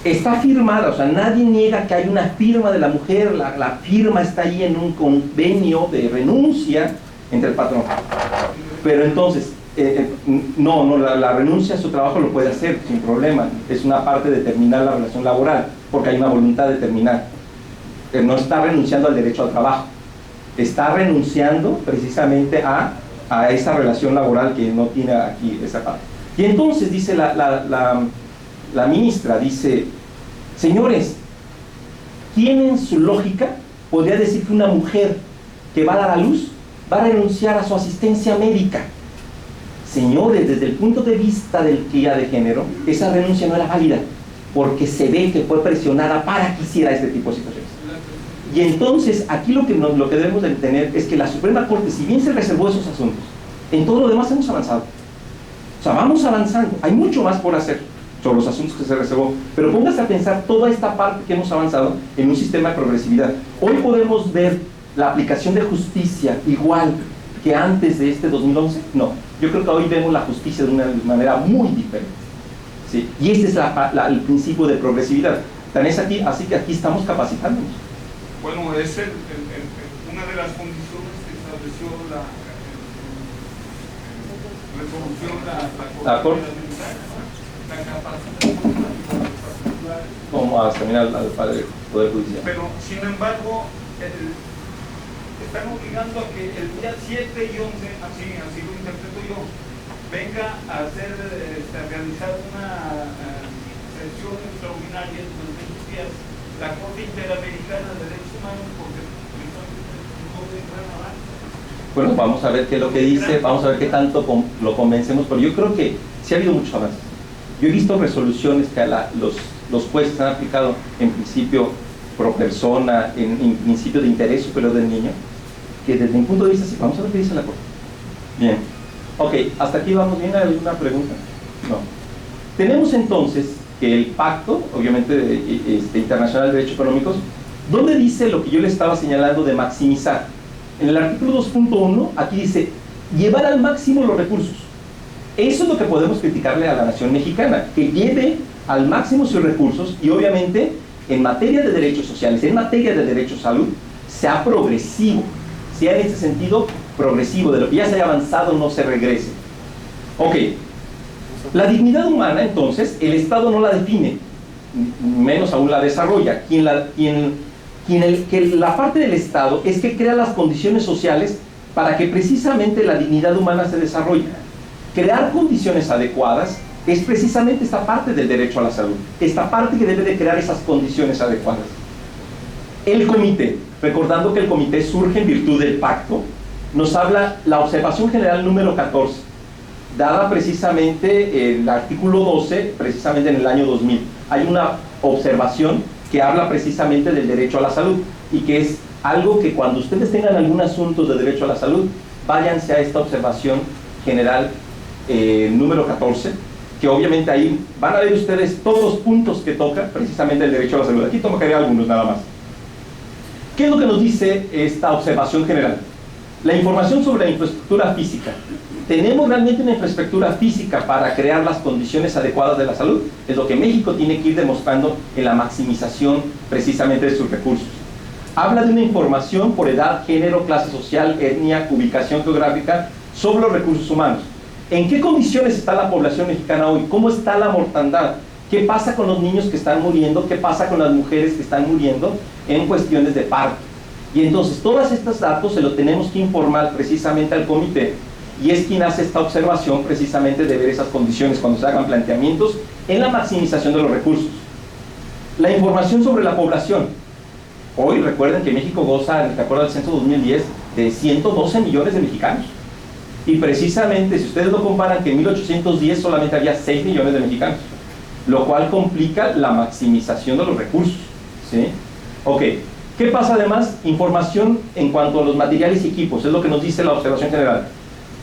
Está firmada, o sea, nadie niega que hay una firma de la mujer, la firma está ahí en un convenio de renuncia entre el patrón. Pero entonces, la renuncia a su trabajo lo puede hacer sin problema, es una parte de terminar la relación laboral, porque hay una voluntad de terminar. No está renunciando al derecho al trabajo, está renunciando precisamente a esa relación laboral que no tiene aquí esa parte. Y entonces dice la ministra, dice, señores, ¿quién en su lógica podría decir que una mujer que va a dar a luz va a renunciar a su asistencia médica? Señores, desde el punto de vista del equidad de género, esa renuncia no era válida, porque se ve que fue presionada para que hiciera este tipo de situaciones. Y entonces, aquí lo que debemos de tener es que la Suprema Corte, si bien se reservó esos asuntos, en todo lo demás hemos avanzado. O sea, vamos avanzando, hay mucho más por hacer sobre los asuntos que se reservó, pero póngase a pensar toda esta parte que hemos avanzado en un sistema de progresividad. Hoy podemos ver la aplicación de justicia igual que antes de este 2011, no. Yo creo que hoy vemos la justicia de una manera muy diferente. ¿Sí? Y este es el principio de progresividad. Tan es así que aquí estamos capacitándonos. Bueno, es una de las condiciones que estableció la resolución la Corte la capacitación como hasta terminar al Poder Judicial. Pero, sin embargo, están obligando a que el día 7 y 11, así lo interpreto yo, venga a realizar una sesión extraordinaria durante estos días la Corte Interamericana de Derechos Humanos, porque no vendrán avance. Bueno, vamos a ver qué es lo que dice, vamos a ver qué tanto lo convencemos, pero yo creo que sí ha habido muchos avances. Yo he visto resoluciones que los jueces han aplicado en principio pro persona, en principio de interés superior del niño, que desde mi punto de vista, sí, vamos a ver qué dice la Corte. Bien, ok, hasta aquí vamos bien. ¿Hay alguna pregunta? No. Tenemos entonces que el pacto, obviamente internacional de derechos económicos, ¿dónde dice lo que yo le estaba señalando de maximizar? En el artículo 2.1, aquí dice, llevar al máximo los recursos. Eso es lo que podemos criticarle a la nación mexicana, que lleve al máximo sus recursos y obviamente en materia de derechos sociales, en materia de derechos salud, sea progresivo, sea en ese sentido progresivo, de lo que ya se haya avanzado no se regrese. Ok, la dignidad humana entonces, el Estado no la define, menos aún la desarrolla. La parte del Estado es que crea las condiciones sociales para que precisamente la dignidad humana se desarrolle. Crear condiciones adecuadas es precisamente esta parte del derecho a la salud, esta parte que debe de crear esas condiciones adecuadas. El comité, recordando que el comité surge en virtud del pacto, nos habla la observación general número 14, dada precisamente el artículo 12, precisamente en el año 2000. Hay una observación que habla precisamente del derecho a la salud y que es algo que cuando ustedes tengan algún asunto de derecho a la salud, váyanse a esta observación general número 14, que obviamente ahí van a ver ustedes todos los puntos que toca precisamente el derecho a la salud. Aquí tomaré algunos nada más. ¿Qué es lo que nos dice esta observación general? La información sobre la infraestructura física. ¿Tenemos realmente una infraestructura física para crear las condiciones adecuadas de la salud? Es lo que México tiene que ir demostrando en la maximización precisamente de sus recursos. Habla de una información por edad, género, clase social, etnia, ubicación geográfica sobre los recursos humanos. ¿En qué condiciones está la población mexicana hoy? ¿Cómo está la mortandad? ¿Qué pasa con los niños que están muriendo? ¿Qué pasa con las mujeres que están muriendo en cuestiones de parto? Y entonces todos estos datos se los tenemos que informar precisamente al comité, y es quien hace esta observación precisamente de ver esas condiciones cuando se hagan planteamientos en la maximización de los recursos. La información sobre la población. Hoy recuerden que México goza, de acuerdo al censo 2010, de 112 millones de mexicanos. Y precisamente, si ustedes lo comparan, que en 1810 solamente había 6 millones de mexicanos, lo cual complica la maximización de los recursos, ¿sí? Ok, ¿qué pasa además? Información en cuanto a los materiales y equipos, es lo que nos dice la observación general.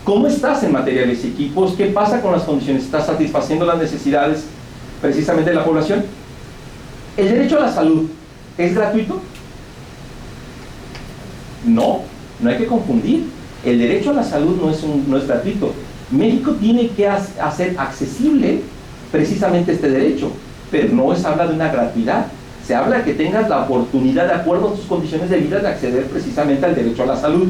¿Cómo estás en materiales y equipos? ¿Qué pasa con las condiciones? ¿Estás satisfaciendo las necesidades precisamente de la población? ¿El derecho a la salud es gratuito? No, no hay que confundir. El derecho a la salud no es gratuito. México tiene que hacer accesible precisamente este derecho, pero no se habla de una gratuidad. Se habla de que tengas la oportunidad, de acuerdo a tus condiciones de vida, de acceder precisamente al derecho a la salud.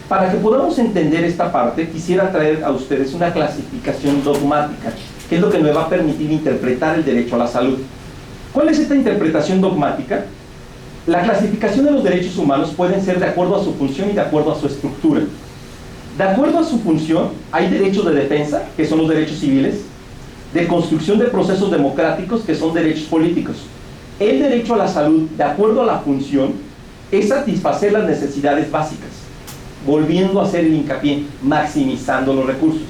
Para que podamos entender esta parte, quisiera traer a ustedes una clasificación dogmática, que es lo que me va a permitir interpretar el derecho a la salud. ¿Cuál es esta interpretación dogmática? La clasificación de los derechos humanos pueden ser de acuerdo a su función y de acuerdo a su estructura. De acuerdo a su función, hay derechos de defensa, que son los derechos civiles, de construcción de procesos democráticos, que son derechos políticos. El derecho a la salud, de acuerdo a la función, es satisfacer las necesidades básicas, volviendo a hacer el hincapié, maximizando los recursos.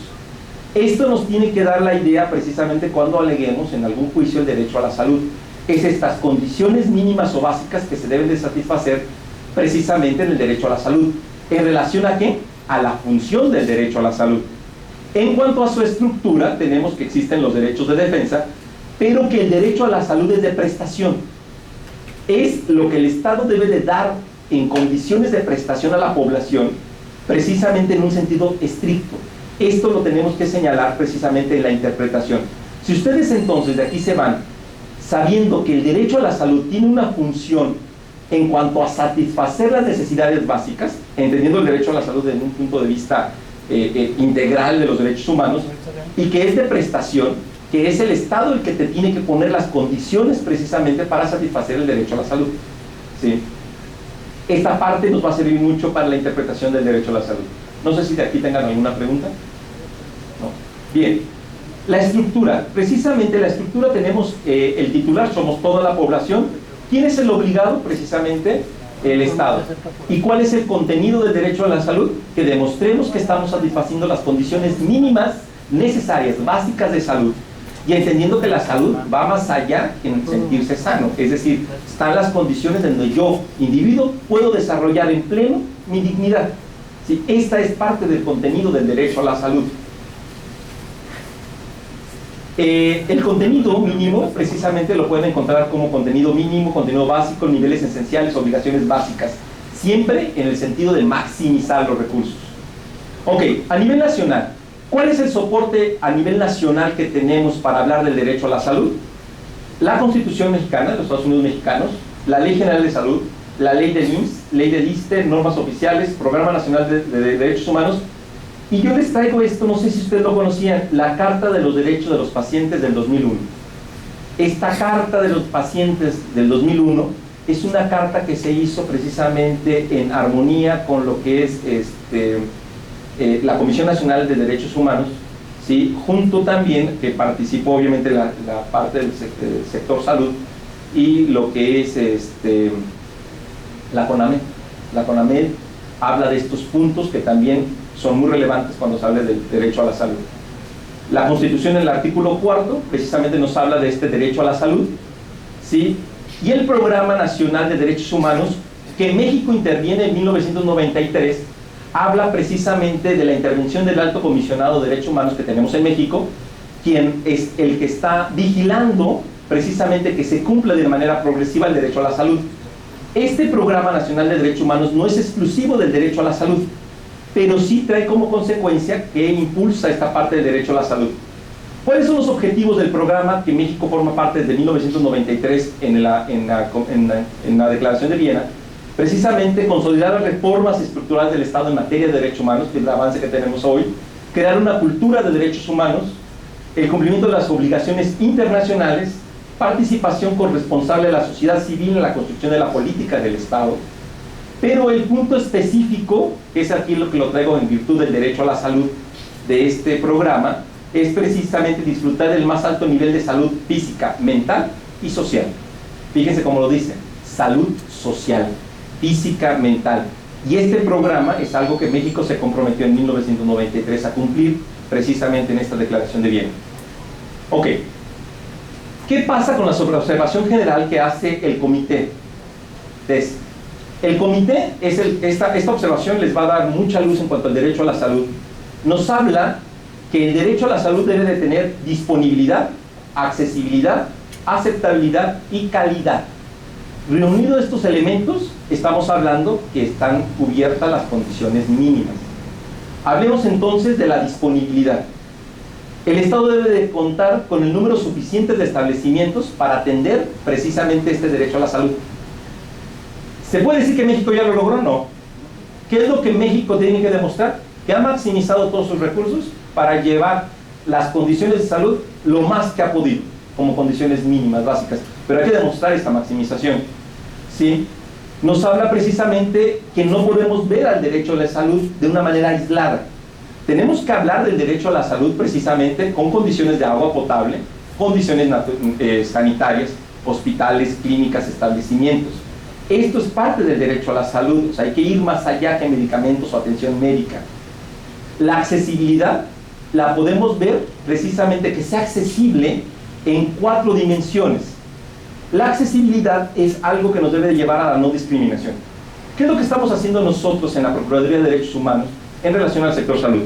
Esto nos tiene que dar la idea precisamente cuando aleguemos en algún juicio el derecho a la salud. Es estas condiciones mínimas o básicas que se deben de satisfacer precisamente en el derecho a la salud. ¿En relación a qué? A la función del derecho a la salud. En cuanto a su estructura, tenemos que existen los derechos de defensa, pero que el derecho a la salud es de prestación. Es lo que el Estado debe de dar en condiciones de prestación a la población, precisamente en un sentido estricto. Esto lo tenemos que señalar precisamente en la interpretación. Si ustedes entonces de aquí se van sabiendo que el derecho a la salud tiene una función en cuanto a satisfacer las necesidades básicas, entendiendo el derecho a la salud desde un punto de vista integral de los derechos humanos, y que es de prestación, que es el Estado el que te tiene que poner las condiciones precisamente para satisfacer el derecho a la salud, ¿sí? Esta parte nos va a servir mucho para la interpretación del derecho a la salud. No sé si de aquí tengan alguna pregunta. ¿No? Bien, la estructura. Precisamente la estructura tenemos el titular, somos toda la población. ¿Quién es el obligado? Precisamente el Estado. ¿Y cuál es el contenido del derecho a la salud? Que demostremos que estamos satisfaciendo las condiciones mínimas necesarias, básicas de salud. Y entendiendo que la salud va más allá en sentirse sano, es decir, están las condiciones donde yo, individuo, puedo desarrollar en pleno mi dignidad. ¿Sí? Esta es parte del contenido del derecho a la salud. El contenido mínimo, precisamente lo pueden encontrar como contenido mínimo, contenido básico, niveles esenciales, obligaciones básicas, siempre en el sentido de maximizar los recursos. Ok, a nivel nacional, ¿cuál es el soporte a nivel nacional que tenemos para hablar del derecho a la salud? La Constitución mexicana de los Estados Unidos mexicanos, la Ley General de Salud, la ley del IMSS, ley del ISSSTE, normas oficiales, Programa Nacional de Derechos Humanos. Y yo les traigo esto, no sé si ustedes lo conocían, la Carta de los Derechos de los Pacientes del 2001. Esta Carta de los Pacientes del 2001 es una carta que se hizo precisamente en armonía con lo que es la Comisión Nacional de Derechos Humanos, ¿sí? Junto también, que participó obviamente la parte del sector salud y lo que es la CONAMED. La CONAMED habla de estos puntos que también son muy relevantes cuando se habla del derecho a la salud. La Constitución en el artículo 4 precisamente nos habla de este derecho a la salud, ¿sí? Y el Programa Nacional de Derechos Humanos, que México interviene en 1993, habla precisamente de la intervención del Alto Comisionado de Derechos Humanos que tenemos en México, quien es el que está vigilando precisamente que se cumpla de manera progresiva el derecho a la salud. Este Programa Nacional de Derechos Humanos no es exclusivo del derecho a la salud, pero sí trae como consecuencia que impulsa esta parte del derecho a la salud. ¿Cuáles son los objetivos del programa que México forma parte desde 1993 en la Declaración de Viena? Precisamente consolidar las reformas estructurales del Estado en materia de derechos humanos, que es el avance que tenemos hoy, crear una cultura de derechos humanos, el cumplimiento de las obligaciones internacionales, participación corresponsable de la sociedad civil en la construcción de la política del Estado. Pero el punto específico, que es aquí lo que lo traigo en virtud del derecho a la salud de este programa, es precisamente disfrutar del más alto nivel de salud física, mental y social. Fíjense cómo lo dice, salud social, física, mental. Y este programa es algo que México se comprometió en 1993 a cumplir precisamente en esta Declaración de Viena. Ok, ¿qué pasa con la observación general que hace el comité? El comité, esta observación les va a dar mucha luz en cuanto al derecho a la salud. Nos habla que el derecho a la salud debe de tener disponibilidad, accesibilidad, aceptabilidad y calidad. Reunidos estos elementos, estamos hablando que están cubiertas las condiciones mínimas. Hablemos entonces de la disponibilidad. El Estado debe de contar con el número suficiente de establecimientos para atender precisamente este derecho a la salud. ¿Se puede decir que México ya lo logró? No. ¿Qué es lo que México tiene que demostrar? Que ha maximizado todos sus recursos para llevar las condiciones de salud lo más que ha podido, como condiciones mínimas, básicas. Pero hay que demostrar esta maximización, ¿sí? Nos habla precisamente que no podemos ver al derecho a la salud de una manera aislada. Tenemos que hablar del derecho a la salud precisamente con condiciones de agua potable, condiciones sanitarias, hospitales, clínicas, establecimientos. Esto es parte del derecho a la salud, o sea, hay que ir más allá que medicamentos o atención médica. La accesibilidad la podemos ver precisamente que sea accesible en 4 dimensiones. La accesibilidad es algo que nos debe de llevar a la no discriminación. ¿Qué es lo que estamos haciendo nosotros en la Procuraduría de Derechos Humanos en relación al sector salud?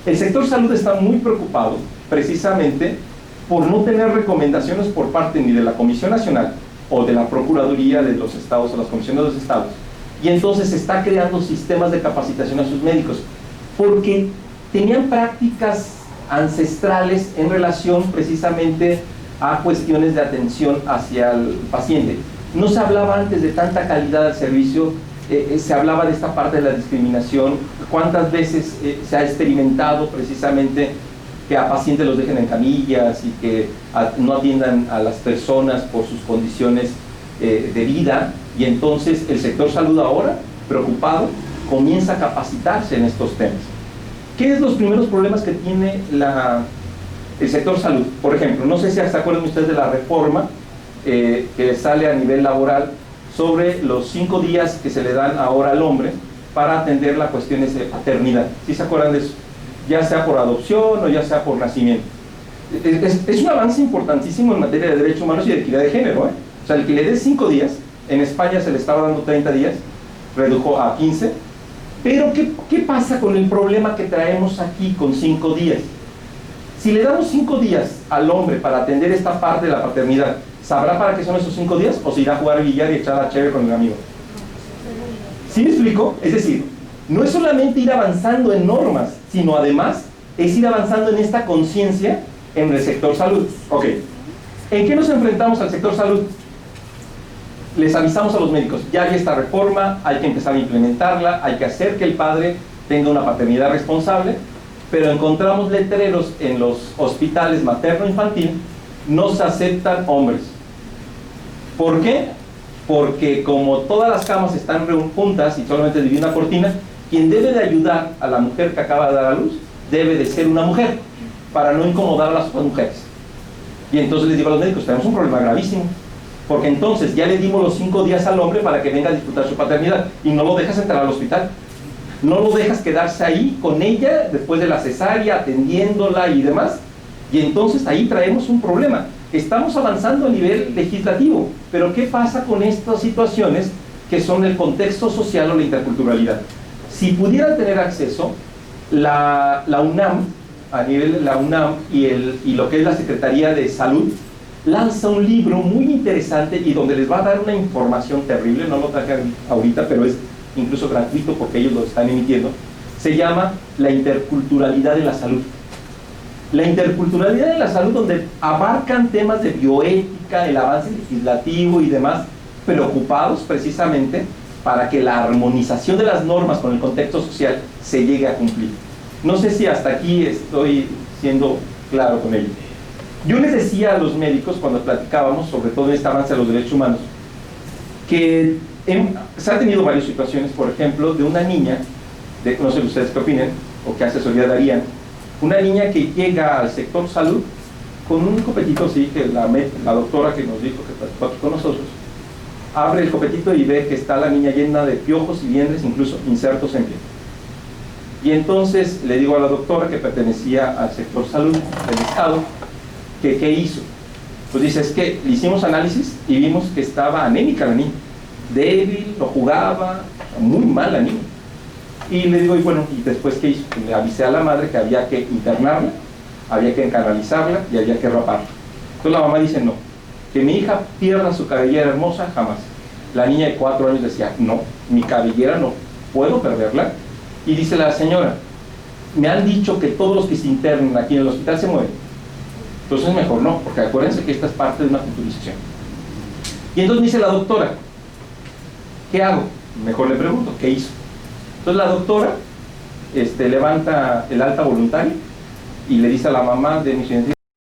El sector salud está muy preocupado precisamente por no tener recomendaciones por parte ni de la Comisión Nacional o de la Procuraduría de los Estados o las comisiones de los Estados, y entonces se está creando sistemas de capacitación a sus médicos porque tenían prácticas ancestrales en relación precisamente a cuestiones de atención hacia el paciente. No se hablaba antes de tanta calidad del servicio, se hablaba de esta parte de la discriminación, cuántas veces se ha experimentado precisamente que a pacientes los dejen en camillas y que no atiendan a las personas por sus condiciones de vida, y entonces el sector salud ahora, preocupado, comienza a capacitarse en estos temas. ¿Qué es los primeros problemas que tiene el sector salud? Por ejemplo, no sé si se acuerdan ustedes de la reforma que sale a nivel laboral sobre los 5 días que se le dan ahora al hombre para atender las cuestiones de paternidad. ¿Sí se acuerdan de eso? Ya sea por adopción o ya sea por nacimiento. Es un avance importantísimo en materia de derechos humanos y de equidad de género, ¿eh? O sea, el que le dé 5 días, en España se le estaba dando 30 días, redujo a 15, pero ¿qué pasa con el problema que traemos aquí con 5 días? Si le damos 5 días al hombre para atender esta parte de la paternidad, ¿sabrá para qué son esos 5 días? ¿O se irá a jugar billar y echar a chévere con el amigo? ¿Sí me explico? Es decir, no es solamente ir avanzando en normas, sino además es ir avanzando en esta conciencia en el sector salud. Ok, ¿en qué nos enfrentamos al sector salud? les avisamos a los médicos, ya hay esta reforma, hay que empezar a implementarla, hay que hacer que el padre tenga una paternidad responsable, pero encontramos letreros en los hospitales materno-infantil, no se aceptan hombres. ¿Por qué? Porque como todas las camas están juntas y solamente divide una cortina, quien debe de ayudar a la mujer que acaba de dar a luz, debe de ser una mujer, para no incomodar a las otras mujeres. Y entonces les digo a los médicos, tenemos un problema gravísimo, porque entonces ya le dimos los 5 días al hombre para que venga a disfrutar su paternidad, y no lo dejas entrar al hospital. No lo dejas quedarse ahí con ella después de la cesárea, atendiéndola y demás, y entonces ahí traemos un problema. Estamos avanzando a nivel legislativo, pero ¿qué pasa con estas situaciones que son el contexto social o la interculturalidad? Si pudieran tener acceso, la UNAM, a nivel de la UNAM y lo que es la Secretaría de Salud, lanza un libro muy interesante y donde les va a dar una información terrible, no lo traje ahorita, pero es incluso gratuito porque ellos lo están emitiendo. Se llama La interculturalidad de la salud. La interculturalidad de la salud, donde abarcan temas de bioética, el avance legislativo y demás, preocupados precisamente para que la armonización de las normas con el contexto social se llegue a cumplir. No sé si hasta aquí estoy siendo claro con ello. Yo les decía a los médicos cuando platicábamos, sobre todo en este avance de los derechos humanos, que se han tenido varias situaciones, por ejemplo, de una niña, no sé ustedes qué opinen, o qué asesoría darían, una niña que llega al sector salud con un copetito así, que la doctora que nos dijo que platicó aquí con nosotros, abre el copetito y ve que está la niña llena de piojos y liendres, incluso insertos en piel. Y entonces le digo a la doctora, que pertenecía al sector salud del Estado, que qué hizo. Pues dice, es que le hicimos análisis y vimos que estaba anémica la niña, débil, no jugaba, muy mal la niña. Y le digo, y bueno, ¿y después qué hizo? Le avisé a la madre que había que internarla, había que encanalizarla y había que raparla. Entonces la mamá dice, no, que mi hija pierda su cabellera hermosa, jamás. La niña de 4 años decía, no, mi cabellera no, ¿puedo perderla? Y dice la señora, me han dicho que todos los que se internan aquí en el hospital se mueren. Entonces mejor no, porque acuérdense que esta es parte de una futurización. Y entonces dice la doctora, ¿qué hago? Mejor le pregunto, ¿qué hizo? Entonces la doctora levanta el alta voluntaria y le dice a la mamá de mi estudiante,